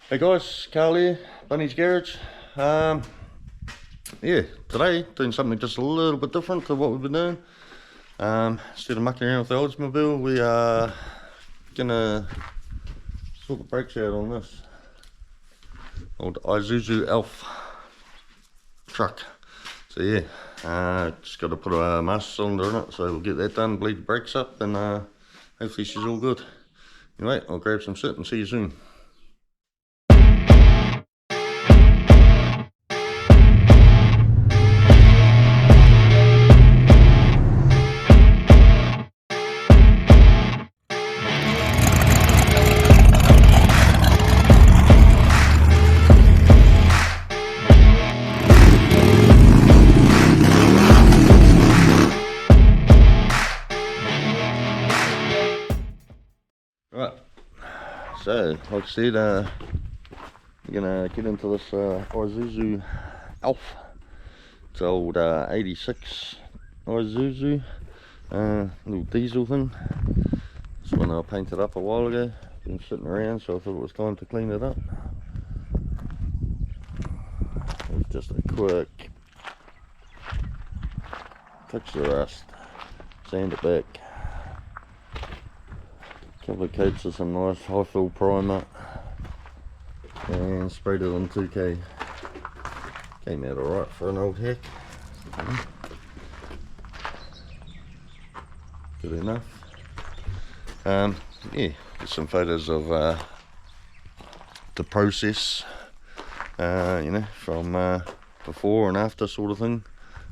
Hey guys, Carl here, Bunny's Garage. Yeah, today doing something just a little bit different to what we've been doing. Instead of mucking around with the Oldsmobile, we are gonna sort the brakes out on this old Isuzu Elf truck. So yeah, just got to put a master cylinder in it, so we'll get that done, bleed the brakes up, and hopefully she's all good. Anyway, I'll grab some sit and see you soon. Right, so like I said, we're gonna get into this Isuzu Elf. It's old 86 Isuzu, little diesel thing. This one I painted up a while ago, been sitting around, so I thought it was time to clean it up. It's just a quick fix the rust, sand it back. Couple of coats of some nice high fill primer and sprayed it on 2K. Came out alright for an old hack. Good enough. Yeah, get some photos of the process, you know, from before and after sort of thing.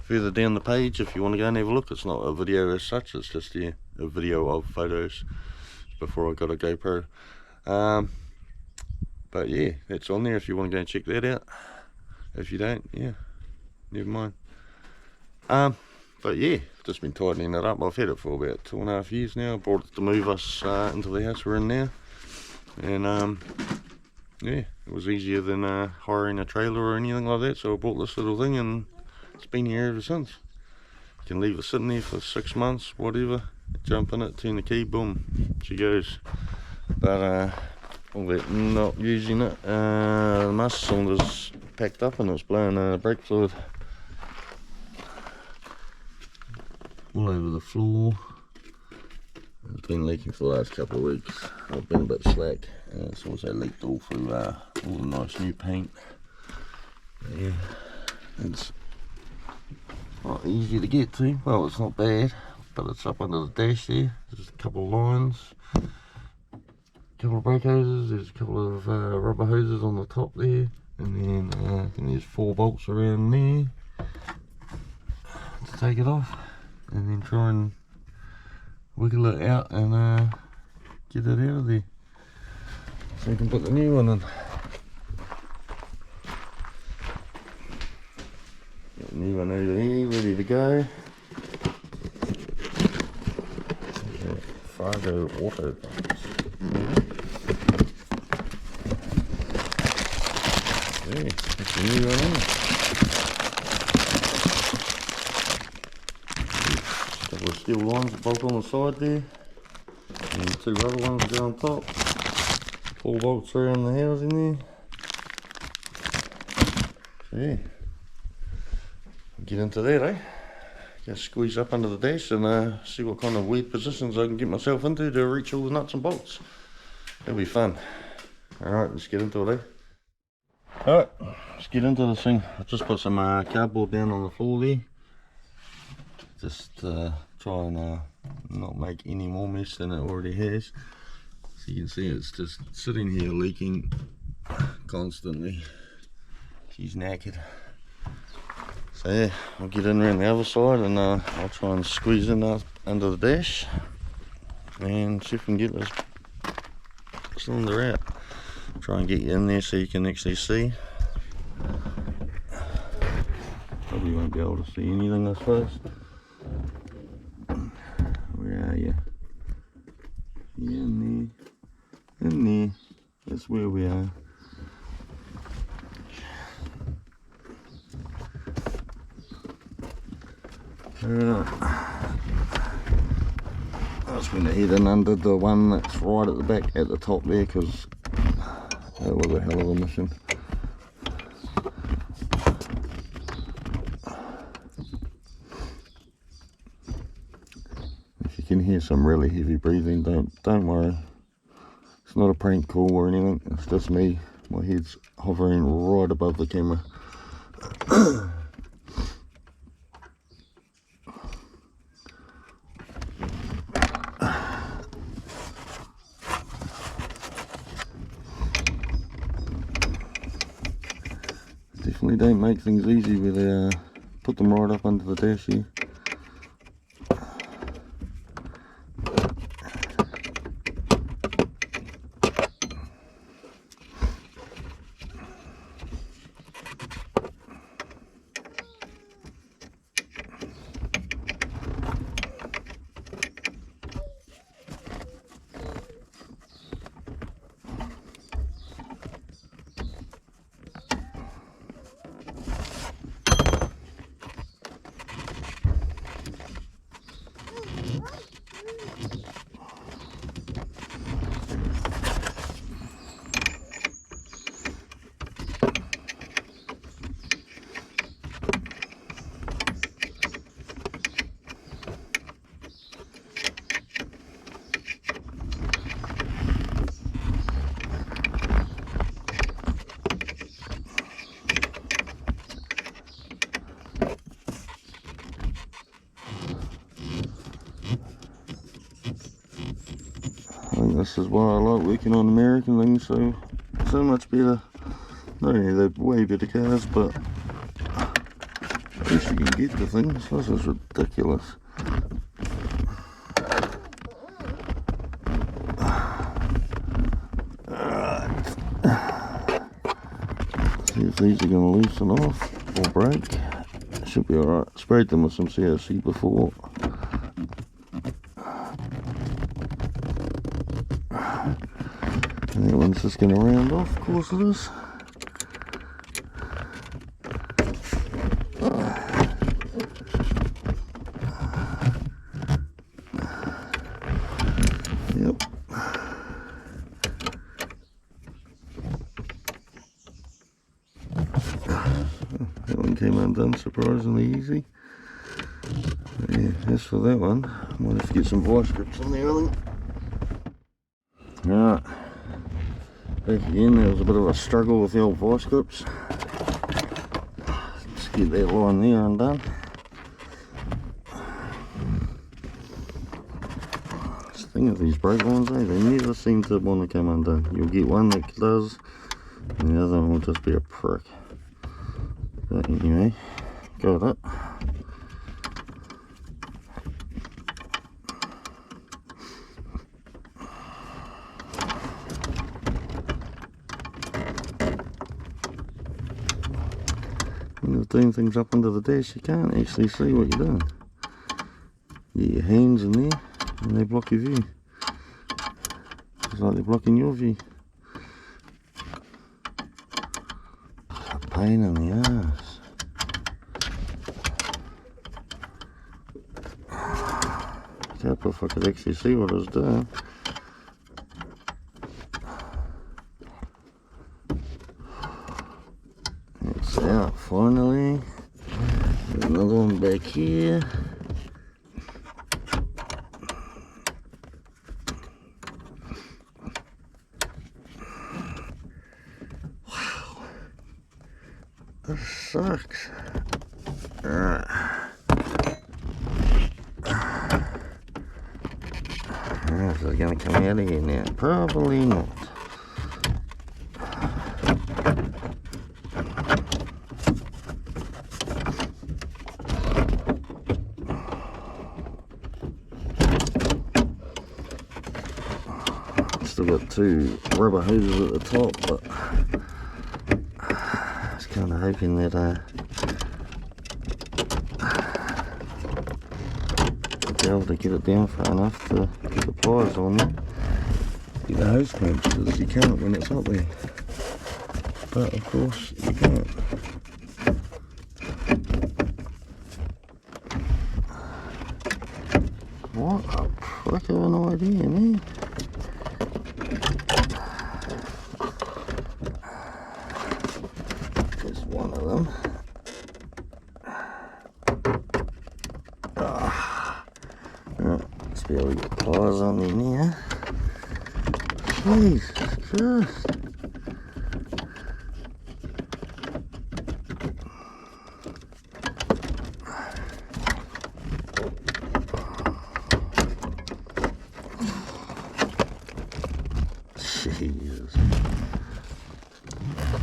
Further down the page if you want to go and have a look. It's not a video as such, it's just a video of photos before I got a GoPro. But yeah, that's on there if you want to go and check that out. If you don't, yeah, never mind. But yeah, just been tightening it up. I've had it for about 2.5 years now. I brought it to move us into the house we're in now, and yeah, it was easier than hiring a trailer or anything like that, so I bought this little thing and it's been here ever since. You can leave it sitting there for 6 months, whatever, jump in it, turn the key, boom, she goes. But all that not using it, the master cylinder's packed up and it's blowing brake fluid all over the floor. It's been leaking for the last couple of weeks. I've been a bit slack. It's also leaked all through all the nice new paint. Yeah, it's not easy to get to. Well, it's not bad, but it's up under the dash there. There's a couple of lines, a couple of brake hoses, there's a couple of rubber hoses on the top there, and then there's 4 bolts around there to take it off, and then try and wiggle it out and get it out of there so you can put the new one in. Got the new one over here ready to go. Fargo auto pumps. Yeah, that's the new one in. Couple of steel lines that bolt on the side there, and 2 rubber ones go on top. 4 bolts around the housing there. So yeah, get into that, eh? Just squeeze up under the dash and see what kind of weird positions I can get myself into to reach all the nuts and bolts. It'll be fun. Alright, let's get into it, eh? Alright, let's get into this thing. I just put some cardboard down on the floor there. Just try and not make any more mess than it already has. So you can see it's just sitting here leaking constantly. She's knackered. So yeah, I'll get in around the other side and I'll try and squeeze in under the dash and see if we can get this cylinder out. Try and get you in there so you can actually see. Probably won't be able to see anything, I suppose. Where are you? Yeah, in there. In there. That's where we are. I just went ahead and undid the one that's right at the back at the top there, because That was a hell of a mission. If you can hear some really heavy breathing, don't worry. It's not a prank call or anything. It's just me. My head's hovering right above the camera. Definitely don't make things easy with put them right up under the dash here. I think this is why I like working on American things so much better. Not only they're way better cars, but at least you can get the things. This is ridiculous. Alright. See if these are going to loosen off or break. Should be alright. Sprayed them with some COC before. And that one's just going to round off, of course it is. Yep. That one came undone surprisingly easy. But yeah, as for that one, I might have to get some vice grips on there, I think. Alright, back again. There was a bit of a struggle with the old vice grips. Just get that line there undone. That's the thing with these brake lines, they never seem to want to come undone. You'll get one that does, and the other one will just be a prick. But anyway, got it. When you're doing things up under the dash, you can't actually see what you're doing. You get your hands in there and they block your view. It's like they're blocking your view. It's a pain in the ass. I can't if I could actually see what I was doing. It's out finally. There's another one back here. Wow, this sucks. Is it going to come out of here now? Probably not. Still got two rubber hoses at the top, but I was kind of hoping that I'd be able to get it down far enough to get the pliers on there. Get the hose clamps, because you can't when it's up there. But of course you can't. What a prick of an idea, man. one of them. Let's be able to get pliers on in here. Jesus Christ. Jesus.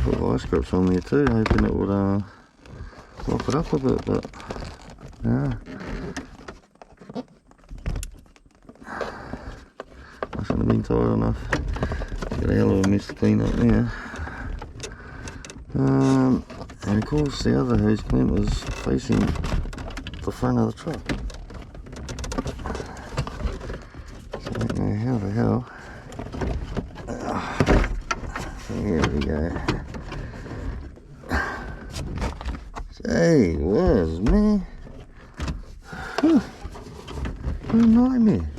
Put ice grips on there too, hoping it would lock it up a bit, but yeah. I shouldn't have been tight enough. Get a hell of a mess to clean up there. And of course the other hose clamp was facing the front of the truck. So I don't know how the hell. There we go. Gee whiz, man. Whew. What a nightmare.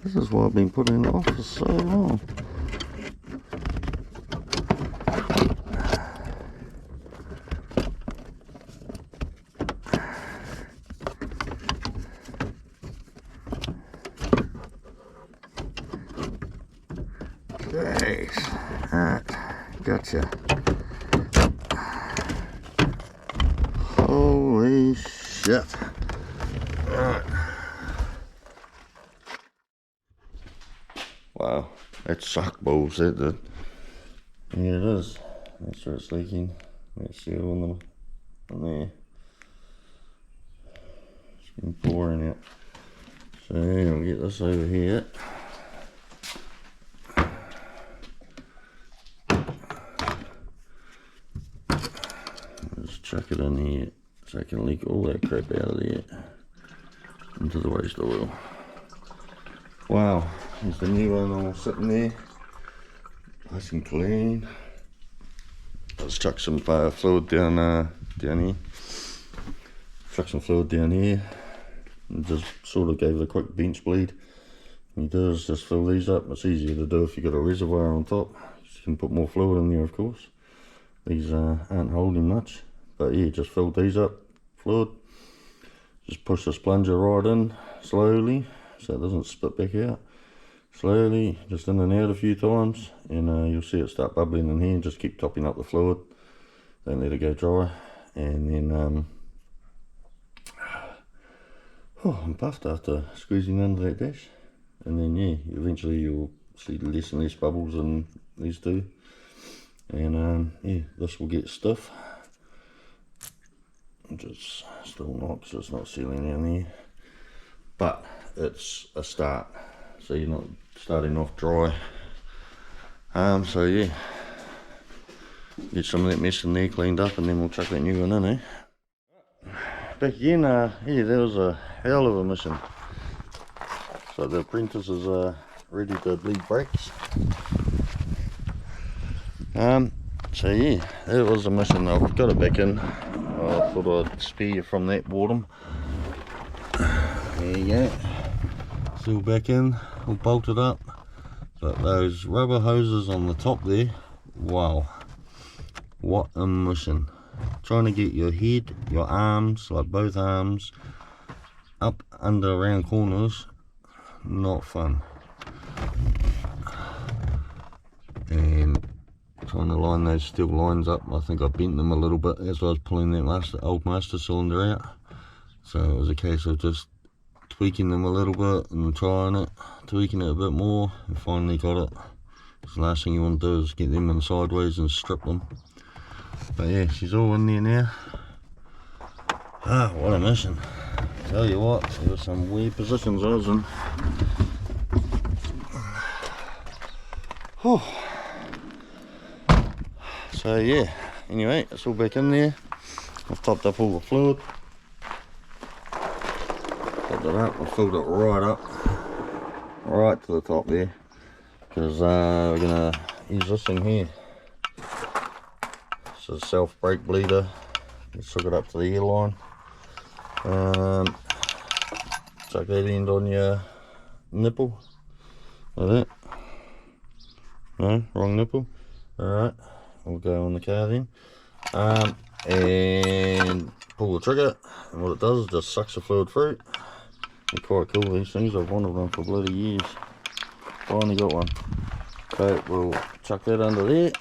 This is why I've been putting it off for so long. Jeez. Alright, gotcha. Holy shit. Alright. Wow, that sucked balls, that did. Yeah, it is. Make sure it's leaking. That seal on there. It's been pouring out. So I'll get this over here. Just chuck it in here so I can leak all that crap out of there into the waste oil. Wow, there's the new one all sitting there, nice and clean. Let's chuck some fluid down here. Chuck some fluid down here, and just sort of gave it a quick bench bleed. What you do is just fill these up. It's easier to do if you've got a reservoir on top. You can put more fluid in there, of course. These aren't holding much, but yeah, just fill these up, fluid. Just push this plunger right in slowly, so it doesn't spit back out. Slowly, just in and out a few times, and you'll see it start bubbling in here. Just keep topping up the fluid, don't let it go dry, and then I'm puffed after squeezing under that dash. And then yeah, eventually you'll see less and less bubbles in these two, and yeah, this will get stiff, which is still not, because it's not sealing down there, but it's a start, so you're not starting off dry. So yeah, get some of that mess in there cleaned up, and then we'll chuck that new one in, Back again, yeah, that was a hell of a mission. So the apprentice is ready to bleed brakes. So yeah, that was a mission. I've got it back in. I thought I'd spare you from that boredom. There you go. Still back in, all bolted up. But those rubber hoses on the top there, wow, what a mission. Trying to get your head, your arms, like both arms, up under around corners, not fun. And trying to line those steel lines up, I think I bent them a little bit as I was pulling that old master cylinder out. So it was a case of just tweaking them a little bit and trying it, tweaking it a bit more, and finally got it. So the last thing you want to do is get them in sideways and strip them. But yeah, she's all in there now. What a mission. Tell you what, there were some weird positions I was in. Whew. So yeah, anyway, it's all back in there. I've topped up all the fluid. Topped it up, I filled it right to the top there. Because we're going to use this thing here. It's a self brake bleeder. Let's hook it up to the airline. Chuck that end on your nipple, like that. No, wrong nipple. Alright, we'll go on the car then. And pull the trigger, and what it does is just sucks the fluid through. They're quite cool, these things. I've wanted one for bloody years. Finally got one. So we'll chuck that under there.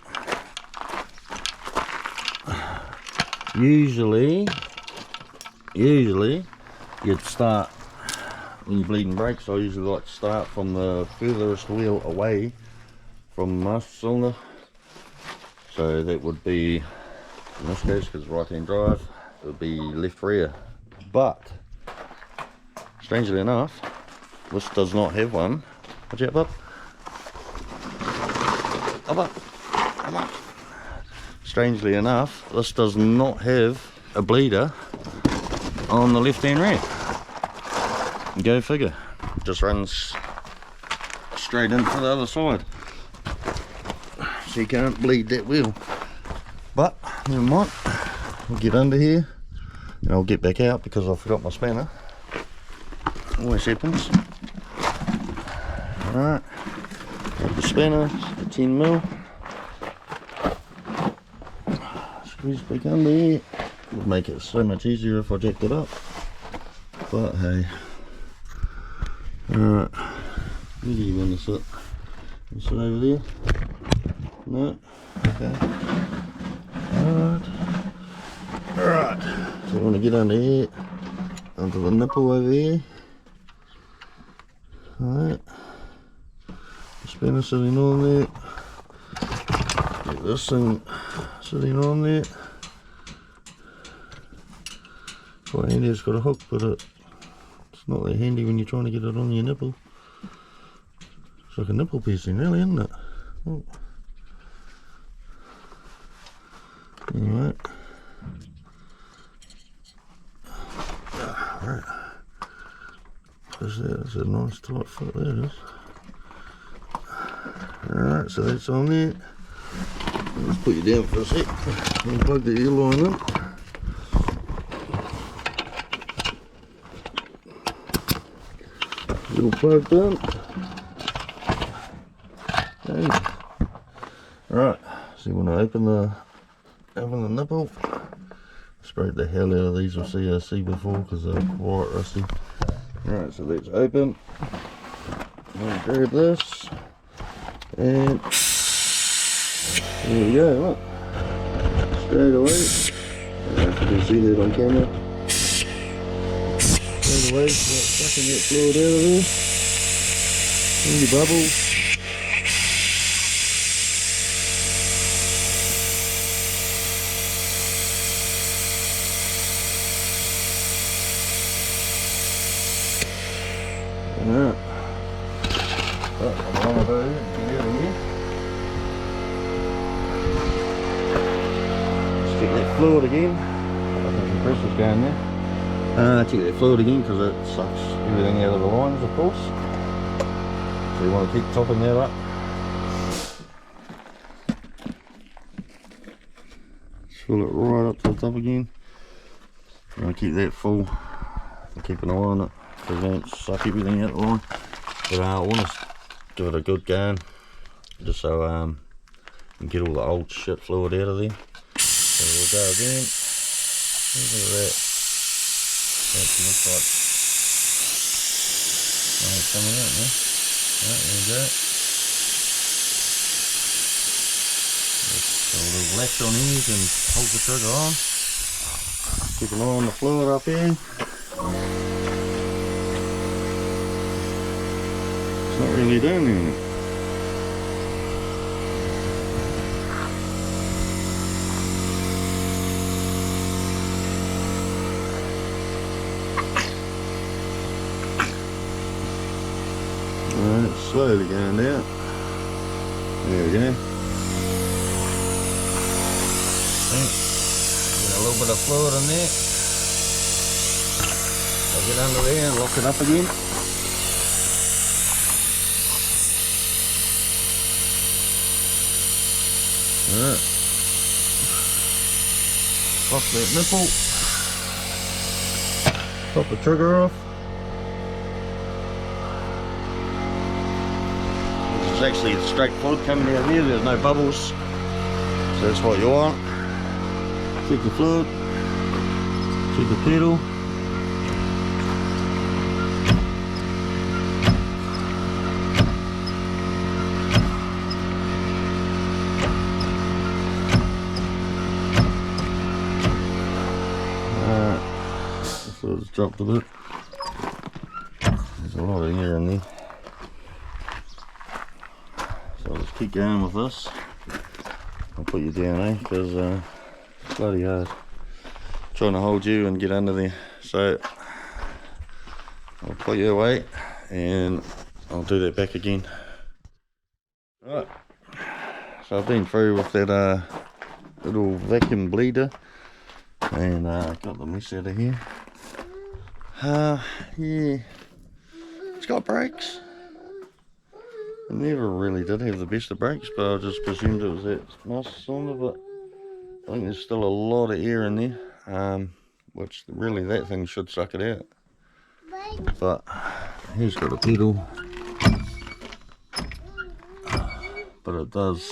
Usually you'd start when you're bleeding brakes. I usually like to start from the furthest wheel away from the master cylinder. So that would be, in this case, because it's right hand drive, it would be left rear. But strangely enough, this does not have one. Watch out, bub. Up. Strangely enough, this does not have a bleeder on the left hand rear. Go figure. Just runs straight into the other side. So you can't bleed that wheel. But never mind. We'll get under here and I'll get back out because I forgot my spanner. Always happens. Alright. The spanner, the 10mm. Squeeze back under here. Would make it so much easier if I jacked it up. But hey. Alright. Where do you want to sit? You sit over there? No? Okay. Alright. So I want to get under here. Onto the nipple over here. Alright. The spanner sitting on there. Get this thing sitting on there. Quite handy, it's got a hook, but it's not that handy when you're trying to get it on your nipple. It's like a nipple piercing really, isn't it? Oh. Alright. Alright. That's a nice tight fit, there it is. Alright, so that's on there. Let's put you down for a sec. Unplug the ear line in. Little plugged in. Okay. Right, so you want to open the nipple. Sprayed the hell out of these with CRC before because they're quite rusty. Right, so that's open. I'm going to grab this and there we go, look. Straight away. I don't know if you can see that on camera. Straight away, sucking that fluid out of there. And your bubbles. Alright. I'm on about it. Get out of here. Let's check that fluid again. I've got some pressures down there. Check that fluid again because it sucks everything out of the lines, of course. So you want to keep topping that up. Fill it right up to the top again. You want to keep that full and keep an eye on it so you don't suck everything out of the line. But I want to give it a good going just so you can get all the old shit fluid out of there. So we'll go again. Look at that. That's looks like it's coming out now. Right, there we go. Just got a little latch on these and hold the trigger on. Keep an eye on the fluid up here. It's not really doing anything. Alright, it's slowly going down. There we go. Get a little bit of fluid in there. I'll get under there and lock it up again. Alright. Pop that nipple. Pop the trigger off. There's actually straight fluid coming out here, there's no bubbles. So that's what you want. Check the fluid, check the pedal. So it's dropped a bit. There's a lot of air in there. So I'll just keep going with this. I'll put you down, because it's bloody hard trying to hold you and get under there. So I'll put you away and I'll do that back again. Right, so I've been through with that little vacuum bleeder and got the mess out of here. Yeah, it's got brakes. It never really did have the best of brakes, but I just presumed it was that master cylinder, but I think there's still a lot of air in there, which really that thing should suck it out. But here's got a pedal, but it does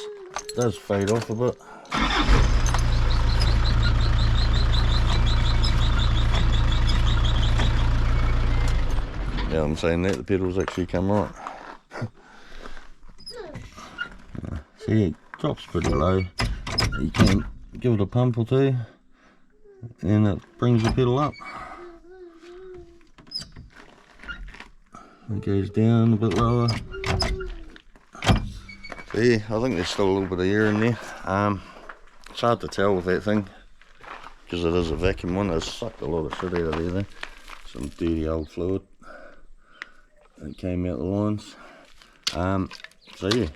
fade off a bit. Yeah, I'm saying that the pedals actually come right. See, it drops pretty low. You can give it a pump or two and it brings the pedal up. It goes down a bit lower. So yeah, I think there's still a little bit of air in there. It's hard to tell with that thing because it is a vacuum one. It's sucked a lot of shit out of there though. Some dirty old fluid that came out the lines. So yeah, it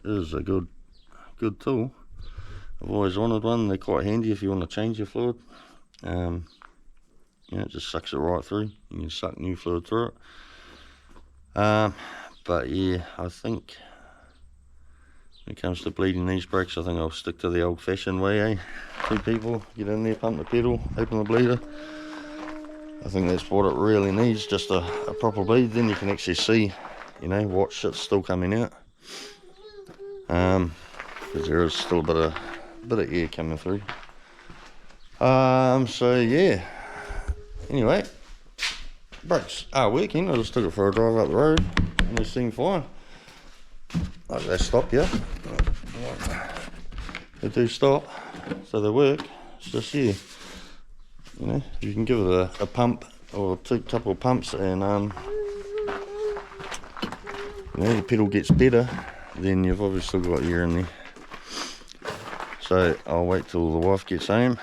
is a good tool. I've always wanted one. They're quite handy if you want to change your fluid. You know, it just sucks it right through. You can suck new fluid through it. But yeah, I think when it comes to bleeding these brakes, I think I'll stick to the old-fashioned way, 2 people, get in there, pump the pedal, open the bleeder. I think that's what it really needs, just a proper bleed. Then you can actually see, you know, what shit's still coming out. Because there is still a bit of air coming through. So yeah. Anyway, brakes are working. I just took it for a drive up the road and they seem fine. Like they stop, yeah. They do stop, so they work. It's just yeah. You know, you can give it a pump or a couple of pumps and you know, the pedal gets better, then you've obviously got air in there. So I'll wait till the wife gets home,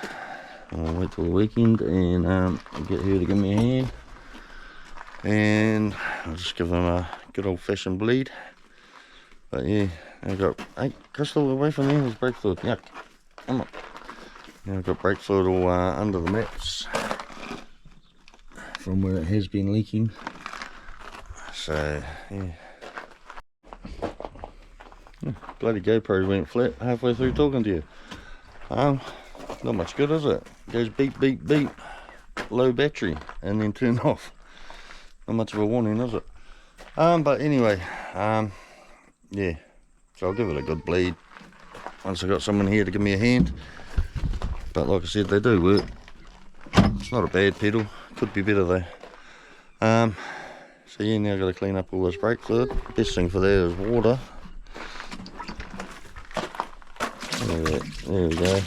I'll wait till the weekend and I'll get her to give me a hand and I'll just give them a good old fashioned bleed. But yeah, I've got, hey Crystal, away from there, there's brake fluid, yuck, come on. Now I've got brake fluid all under the mats from where it has been leaking. So yeah. Bloody GoPro went flat halfway through talking to you. Not much good, is it? It goes beep beep beep, low battery, and then turn off. Not much of a warning, is it? But anyway, yeah. So I'll give it a good bleed once I got someone here to give me a hand. But like I said, they do work. It's not a bad pedal. Could be better though. So yeah, now I've got to clean up all this brake fluid. Best thing for that is water. There we go.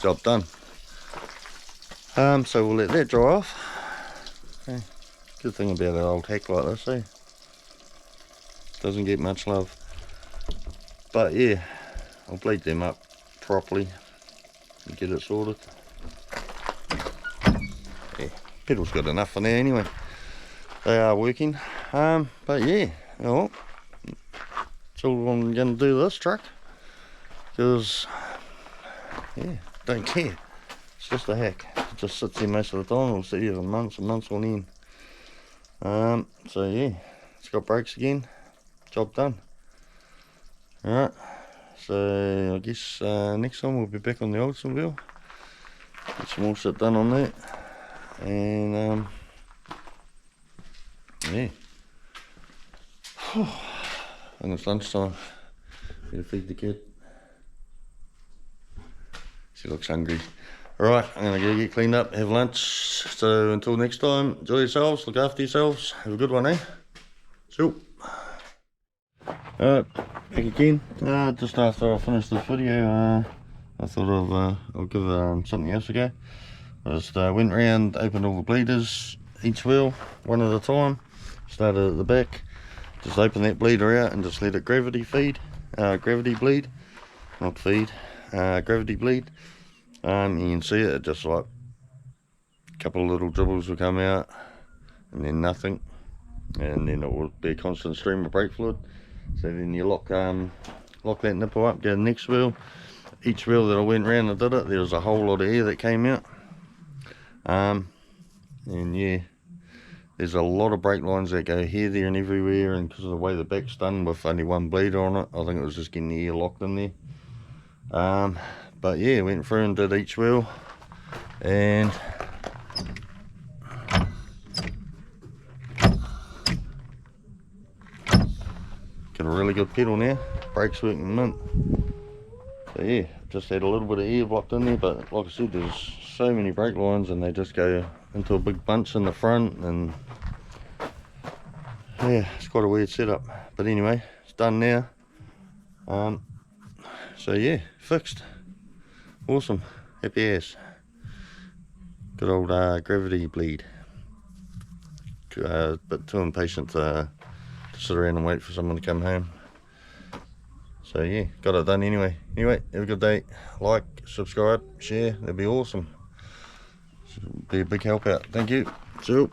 Job done. So we'll let that dry off. Okay. Good thing about an old hack like this, eh? Doesn't get much love. But yeah, I'll bleed them up properly and get it sorted. Yeah, pedal's good enough for now anyway. They are working. But yeah, well, that's all I'm going to do this truck. Because, yeah, don't care. It's just a hack. It just sits there most of the time. It'll sit here for months and months on end. So yeah, it's got brakes again. Job done. Alright, so I guess next time we'll be back on the Oldsmobile. Get some more shit done on that. and yeah. And it's lunchtime. Gonna feed the kid. She looks hungry. Alright, I'm gonna go get cleaned up, have lunch. So until next time, enjoy yourselves, look after yourselves, have a good one, eh? See you. Alright, back again. Just after I finished this video, I thought I'll give something else a go. I just went round, opened all the bleeders, each wheel, one at a time. Started at the back, just open that bleeder out and just let it gravity bleed, not feed, gravity bleed. You can see it just like a couple of little dribbles will come out and then nothing, and then it will be a constant stream of brake fluid. So then you lock that nipple up, go to the next wheel. Each wheel that I went round and did it, there was a whole lot of air that came out. And yeah, there's a lot of brake lines that go here, there and everywhere, and because of the way the back's done with only one bleeder on it, I think it was just getting the air locked in there. But yeah, went through and did each wheel, and got a really good pedal now, brakes working mint. So yeah, just had a little bit of air blocked in there, but like I said, there's so many brake lines and they just go into a big bunch in the front, and yeah, it's quite a weird setup. But anyway, it's done now. So yeah, fixed. Awesome, happy ass. Good old gravity bleed. But too impatient to sit around and wait for someone to come home. So yeah, got it done anyway. Anyway, have a good day. Like, subscribe, share, that'd be awesome. Be a big help out. Thank you. See you.